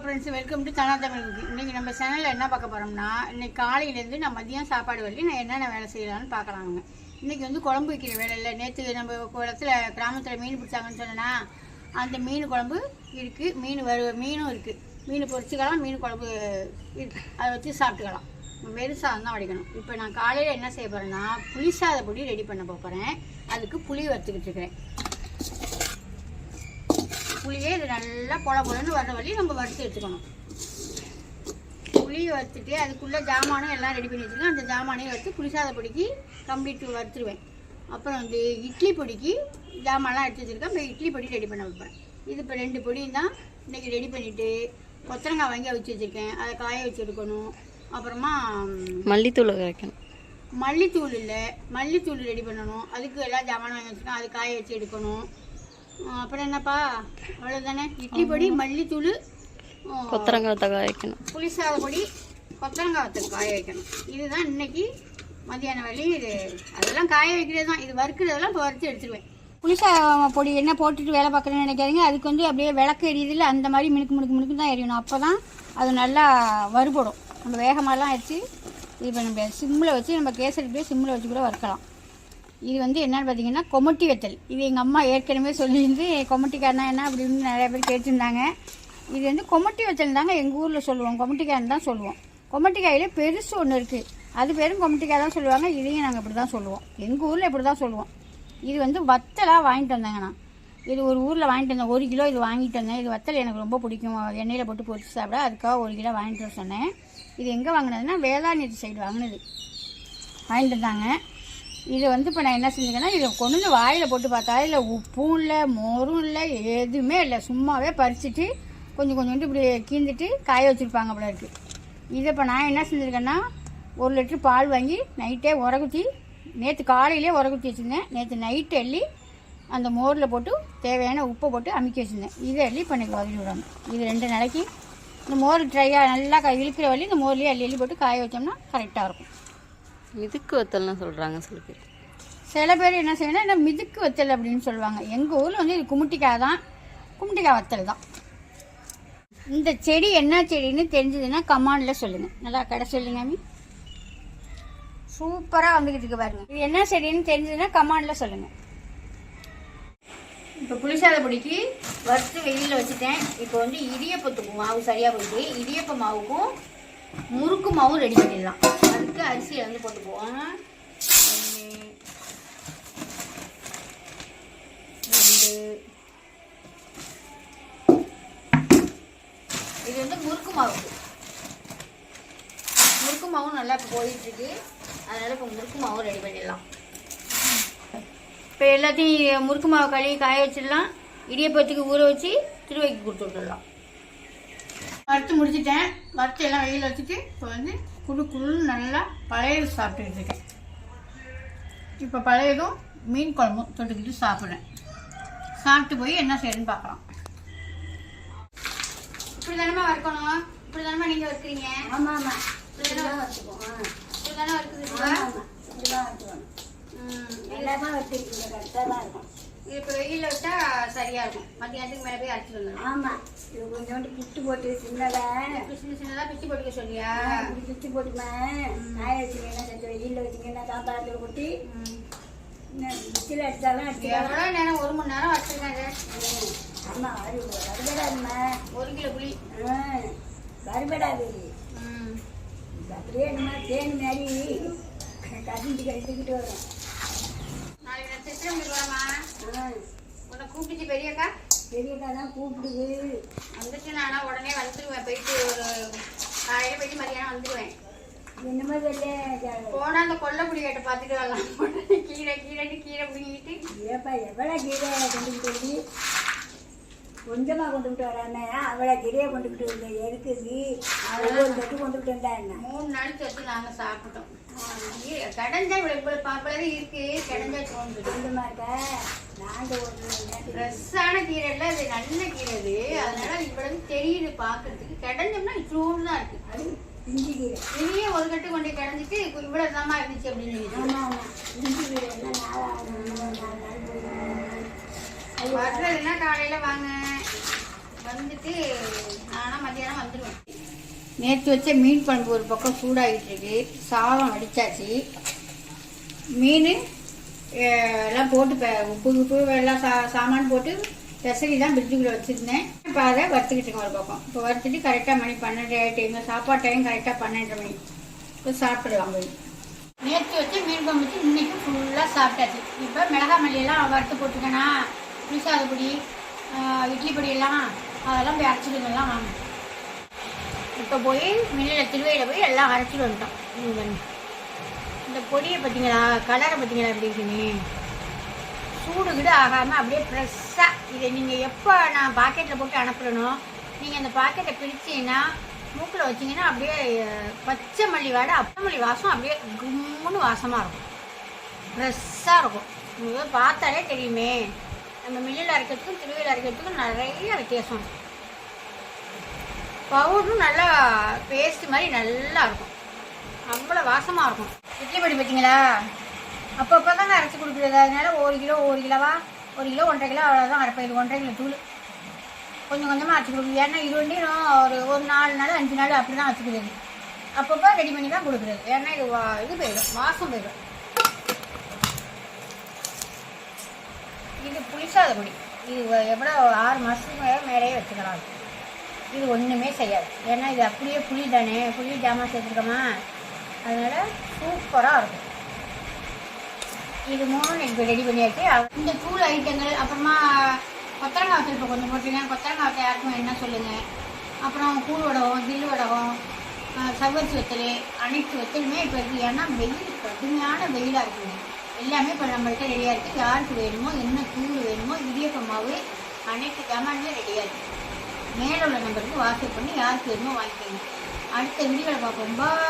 Friends, welcome to Dhana Tamil cooking. இன்றைக்கி நம்ம சேனலில் என்ன பார்க்க போகிறோம்னா, இன்றைக்கி காலையிலேருந்து நான் மதியம் சாப்பாடு வரலையும் நான் என்னென்ன வேலை செய்யலான்னு பார்க்கலாங்க. இன்றைக்கி வந்து குழம்பு வைக்கிற வேலை இல்லை. நேற்று நம்ம இடத்துல கிராமத்தில் மீன் பிடிச்சாங்கன்னு சொன்னேன்னா, அந்த மீன் குழம்பு இருக்குது, மீனும் இருக்குது. மீன் பொரிச்சிக்கலாம், மீன் குழம்பு இருக்குது, அதை வச்சு சாப்பிட்டுக்கலாம். வெறும் சாதம் தான் வடிக்கணும். இப்போ நான் காலையில் என்ன செய்ய போகிறேன்னா, புளி சாத பொடி ரெடி பண்ண போகிறேன். அதுக்கு புளி வறுத்துக்கிட்டு இருக்கிறேன். புளியே இது நல்லா பொலன்னு வர்ற வழி நம்ம வறுத்து எடுத்துக்கணும். புளியை வறுத்துட்டு அதுக்குள்ளே ஜாமானும் எல்லாம் ரெடி பண்ணி வச்சுருக்கேன். அந்த ஜாமானையும் வறுத்து புளிசாத பொடிக்கு கம்ப்ளீட் வறுத்துருவேன். அப்புறம் வந்து இட்லி பொடிக்கு ஜாமான்லாம் எடுத்து வச்சுருக்கேன். இப்போ இட்லி பொடி ரெடி பண்ண வைப்பேன். இது இப்போ 2 பொடியும் தான் இன்றைக்கி ரெடி பண்ணிவிட்டு கொத்தரங்காய் வாங்கி வச்சு வச்சுருக்கேன். அதை காய வச்சு எடுக்கணும். அப்புறமா மல்லித்தூள் வைக்கணும். மல்லித்தூள் இல்லை, மல்லித்தூள் ரெடி பண்ணணும். அதுக்கு எல்லாம் ஜாமான் வாங்கி வச்சுருக்கேன். அது காய வச்சு எடுக்கணும். அப்புறம் என்னப்பா, அவ்வளோதானே. இட்லி பொடி, மல்லித்தூள், கொத்தரங்காய் காய வைக்கணும், புளிசாத பொடி, கொத்தரங்காய் காய வைக்கணும். இதுதான் இன்னைக்கு மதியான வழி. இது அதெல்லாம் காய வைக்கிறது தான். இது வறுக்கிறதெல்லாம் இப்போ வறுத்து எடுத்துருவேன். புளிசாத பொடி என்ன போட்டுட்டு வேலை பார்க்குறேன்னு நினைக்காதீங்க. அதுக்கு வந்து அப்படியே விளக்கு எரியுதில்ல, அந்த மாதிரி மினுக்கு தான் எரியணும். அப்போ தான் அது நல்லா வறுபடும். நம்ம வேகமாகலாம் வச்சு இது பண்ண முடியாது. சிம்மில் வச்சு நம்ம கேசரி போய் சிம்மில் வச்சு கூட வறுக்கலாம். இது வந்து என்னென்னு பார்த்தீங்கன்னா கொமட்டி வத்தல். இது எங்கள் அம்மா ஏற்கனவே சொல்லியிருந்து கொமட்டிக்காரனா என்ன அப்படின்னு நிறைய பேர் கேட்டுருந்தாங்க. இது வந்து கொமட்டி வத்தல் தாங்க எங்கள் ஊரில் சொல்லுவோம். கொமட்டிக்காரன் தான் சொல்லுவோம். கொமட்டிக்காயில் பெருசு ஒன்று இருக்குது, அது பேரும் கொமட்டிக்காய் தான் சொல்லுவாங்க. இதையும் நாங்கள் இப்படி தான் சொல்லுவோம். எங்கள் ஊரில் இப்படி தான் சொல்லுவோம். இது வந்து வத்தலாக வாங்கிட்டு வந்தாங்க. நான் இது ஒரு ஊரில் வாங்கிட்டு வந்தேன். 1 கிலோ இது வாங்கிட்டு வந்தேன். இது வத்தல் எனக்கு ரொம்ப பிடிக்கும், எண்ணெயில் போட்டு பொரிச்சு சாப்பிட. அதுக்காக 1 கிலோ வாங்கிட்டு வர சொன்னேன். இது எங்கே வாங்கினதுன்னா வேளாண் சைடு வாங்கினது வாங்கிட்டு வந்தாங்க. இதை வந்து இப்போ நான் என்ன செஞ்சுக்கேன்னா, இதை கொண்டு வந்து வாயில் போட்டு பார்த்தா இல்லை உப்பும் இல்லை, மோரும் இல்லை, எதுவுமே இல்லை. சும்மாவே பறிச்சுட்டு கொஞ்சம் இப்படி கீந்துட்டு காய வச்சுருப்பாங்க போல இருக்குது. இதை இப்போ நான் என்ன செஞ்சுருக்கேன்னா, 1 லிட்டர் பால் வாங்கி நைட்டே உரகுத்தி, நேற்று காலையிலே உரகுத்தி வச்சுருந்தேன். நேற்று நைட்டு அள்ளி அந்த மோரில் போட்டு தேவையான உப்பை போட்டு அமுக்கி வச்சுருந்தேன். இதை அள்ளி இப்போ எனக்கு உதவி விடணும். இது 2 நாளைக்கு இந்த மோர் ட்ரையாக நல்லா இழுக்கிற வழி இந்த மோர்லேயே அள்ளி போட்டு காய வச்சோம்னா கரெக்டாக இருக்கும். மிதுக்கு வத்தல்னு சொல்கிறாங்க சில பேர். சில பேர் என்ன செய்யணும், என்ன மிதுக்கு வத்தல் அப்படின்னு சொல்லுவாங்க. எங்கள் ஊரில் வந்து இது குமுட்டிக்காய் தான், குமுட்டிக்காய் வத்தல் தான். இந்த செடி என்ன செடின்னு தெரிஞ்சதுன்னா கமாண்டில் சொல்லுங்கள். நல்லா கடை சொல்லுங்க. மீ சூப்பராக வந்துக்கிட்டு இருக்கு பாருங்க. இது என்ன செடின்னு தெரிஞ்சதுன்னா கமாண்டில் சொல்லுங்கள். இப்போ புளிசாத பொடிக்கு வறுத்து வெயிலில் வச்சுட்டேன். இப்போ வந்து இடியப்பத்துக்கு மாவு சரியாக போயிட்டு இடியப்ப மாவுக்கும் முறுக்கு மாவும் ரெடி பண்ணிடலாம். அதுக்கு அரிசியை வந்து போட்டுக்குவோம். 2 இது வந்து முறுக்கு மாவும் நல்லா இப்போ போயிட்டுருக்கு. அதனால் இப்போ முறுக்கு மாவும் ரெடி பண்ணிடலாம். இப்போ எல்லாத்தையும் முறுக்கு மாவு கழுவி காய வச்சிடலாம். இடியப்பத்துக்கு ஊற வச்சு திருவைக்கு கொடுத்து விட்டுடலாம். வறுத்து முடிச்சுட்டேன். வறுத்து எல்லாம் வெயில் வச்சுட்டு இப்போ வந்து குழுன்னு நல்லா பழையது சாப்பிட்டுக்கிட்டு இருக்கேன். இப்போ பழையதும் மீன் குழம்பும் தொட்டுக்கிட்டு சாப்பிட்றேன். சாப்பிட்டு போய் என்ன செய்யணும்னு பார்க்கலாம். இப்படி தானே வறுக்கணும், இப்படி தானே நீங்கள் வறுக்கிறீங்க? ஆமாம், இப்படி தானே வறுத்துக்கோங்க. இப்படி தானே வறுக்குதுங்களா? இப்படிதான் வறுத்துக்கணும். எல்லாமே வறுத்துக்கிங்க, கரெக்டாக தான் இருக்கும். இது இப்போ வெயிலில் வச்சா சரியாக இருக்கும். மத்தியானத்துக்கு மேலே போய் அரைச்சிட்டு வந்துடும். ஆமாம், இது கொஞ்சோண்டு பிச்சு போட்டு சின்னதாக பிச்சு போட்டுக்க சொல்லியா? பிச்சு போட்டுக்குவேன். காய வச்சுக்கீங்கன்னா சேர்த்து வெயிலில் வச்சிங்கன்னா சாப்பாடு கொட்டி மிக்சியில் அடித்தாலும் அடிச்சு. எவ்வளோ நேரம்? 1 மணி நேரம் வச்சுருக்காங்க. ஆமாம், வறுபடாதுமா. 1 கிலோ புளி வறுபடாது. அப்படியே நம்ம தேன் மாதிரி கட்டிக்கிட்டு வரும். நாளைக்கு நான் சித்திரம் வரலாமா? உன்னை கூப்பிட்டு பெரியக்கா தான் கூப்பிடுது. வந்துட்டு நான் உடனே வந்துடுவேன். போயிட்டு ஒரு காலையில் போயிட்டு மதியானம் வந்துடுவேன். என்னமோ தெரியல. போனால் அந்த கொல்லைப்புடி கேட்ட பார்த்துட்டு வரலாம். கீரைன்னு கீரை பிடிங்கிட்டு. ஏப்பா எவ்வளோ கீரை கொண்டுக்கிட்டு வந்து கொஞ்சமாக கொண்டுக்கிட்டு வரானே, அவ்வளோ கீரையை கொண்டுக்கிட்டு வந்தேன். இருக்குது ஒவ்வொரு தட்டு கொண்டுக்கிட்டு வந்தா என்ன 3 நாள் சேர்த்து நாங்கள் சாப்பிட்டோம். கடைஞ்சா இவ்வளோ பாப்பளவே இருக்கு. கடைஞ்சா தோணுது கொஞ்சமா இருக்க. நாங்கள் ஒரு ஃப்ரெஷ்ஷான கீரை இல்லை, அது நல்ல கீரை. அது அதனால இவ்வளவு தெரியுது பார்க்கறதுக்கு. கடைஞ்சோம்னா இவ்வளோ தான் இருக்கு. அது இஞ்சி கீரை. இனியே ஒரு கட்டு கொண்டு கடைஞ்சிட்டு இவ்வளோ தாமா இருந்துச்சு அப்படின்னு சொல்லி. ஆமாம், இஞ்சி கீரை எல்லாம் 4 நாள் வர்றதுன்னா காலையில் வாங்க. வந்துட்டு நானும் மத்தியானம் நேற்று வச்ச மீன் குழம்பு ஒரு பக்கம் சூடாகிட்டு இருக்கு. சாதம் வடித்தாச்சு. மீன் எல்லாம் போட்டு உப்பு எல்லாம் சாமான் போட்டு பெசரி தான் பிரிட்ஜுக்குள்ளே வச்சுருந்தேன். இப்போ அதை வறுத்துக்கிட்டுருக்கேன் ஒரு பக்கம். இப்போ வறுத்துட்டு கரெக்டாக மணி 12 ஆகிட்டு. சாப்பாடு டைம் கரெக்டாக 12:30 மணி. இப்போ சாப்பிடலாம் போய். நேற்று வச்சு மீன் குழம்பு வச்சு இன்றைக்கி ஃபுல்லாக சாப்பிட்டாச்சு. இப்போ மிளகாய் மல்லியெல்லாம் வறுத்து போட்டுக்கேன்னா புளிசாதப்பொடி இட்லி பொடியெல்லாம் அதெல்லாம் போய் அரைச்சிடுங்கலாம் வாங்க. இப்போ போய் மில்லில் திருவையில் போய் எல்லாம் அரைச்சிட்டு வந்துட்டோம். இந்த பொடியை பார்த்தீங்களா, கலரை பார்த்தீங்களா எப்படி இருக்குன்னு. சூடு கிட ஆகாமல் அப்படியே ஃப்ரெஷ்ஷாக. இதை நீங்கள் எப்போ நான் பாக்கெட்டில் போட்டு அனுப்புகிறனோ நீங்கள் அந்த பாக்கெட்டை பிரிச்சிங்கன்னா மூக்கில் வச்சிங்கன்னா அப்படியே பச்சை மல்லி வாடை அப்பமல்லி வாசம் அப்படியே கும்முன்னு வாசமாக இருக்கும். ஃப்ரெஷ்ஷாக இருக்கும். உங்களுக்கு பார்த்தாலே தெரியுமே. நம்ம மில்லில் அரைக்கிறதுக்கும் திருவையில் அரைக்கிறதுக்கும் நிறைய வித்தியாசம். பவுடரும் நல்லா பேஸ்ட் மாதிரி நல்லா இருக்கும். அவ்வளோ வாசமாக இருக்கும். இட்லி பொடி பார்த்தீங்களா, அப்பப்போ தாங்க அரைச்சி கொடுக்குறது. அதனால 1 கிலோ 1 கிலோவா 1 கிலோ 1.5 கிலோ அவ்வளோதான் அரைப்பேன். இது 1.5 கிலோ தூள் கொஞ்சம் கொஞ்சமாக அரைச்சி கொடுக்குது. ஏன்னா இது வந்து ஒரு 4 நாள் 5 நாள் அப்படி தான் வச்சுக்கிறது. அப்பப்போ ரெடி பண்ணி தான் கொடுக்குறது. ஏன்னா இது போயிடும், வாசம் போயிடும். இது புளிசாத பொடி. இது எவ்வளோ 6 மாதத்துக்கு மேலேயே வச்சுக்கலாம். இது ஒன்றுமே செய்யாது. ஏன்னா இது அப்படியே புளி தானே, புளி ஜாமான் சேர்த்துருக்கோமா, அதனால் சூப்பராக இருக்கும். இது 3 இப்போ ரெடி பண்ணியாச்சு. இந்த தூள் ஐட்டங்கள் அப்புறமா கொத்தரங்காய் வத்தல் இப்போ கொஞ்சம் போட்டிருக்கேன். கொத்தரங்காய் வத்தல் யாருக்கும் என்ன சொல்லுங்கள். அப்புறம் கூழ் வடகம், தில்லு வடகம், சவ்வரிசி வத்தல், அனைத்து வத்தலுமே இப்போ இருக்குது. ஏன்னா வெயில் கடுமையான வெயிலாக இருக்குங்க. எல்லாமே இப்போ நம்மள்கிட்ட ரெடியாக இருக்குது. யாருக்கு வேணுமோ என்ன தூள் வேணுமோ இடியப்ப மாவு அனைத்து ஜாமானுமே ரெடியாக இருக்குது. மேலே உள்ள நம்பருக்கு வாட்ஸ்அப் பண்ணி யாருக்கு வேணுமோ வாங்கிக்கோங்க. அடுத்த வீடியோவில் பார்ப்போம். பாய்.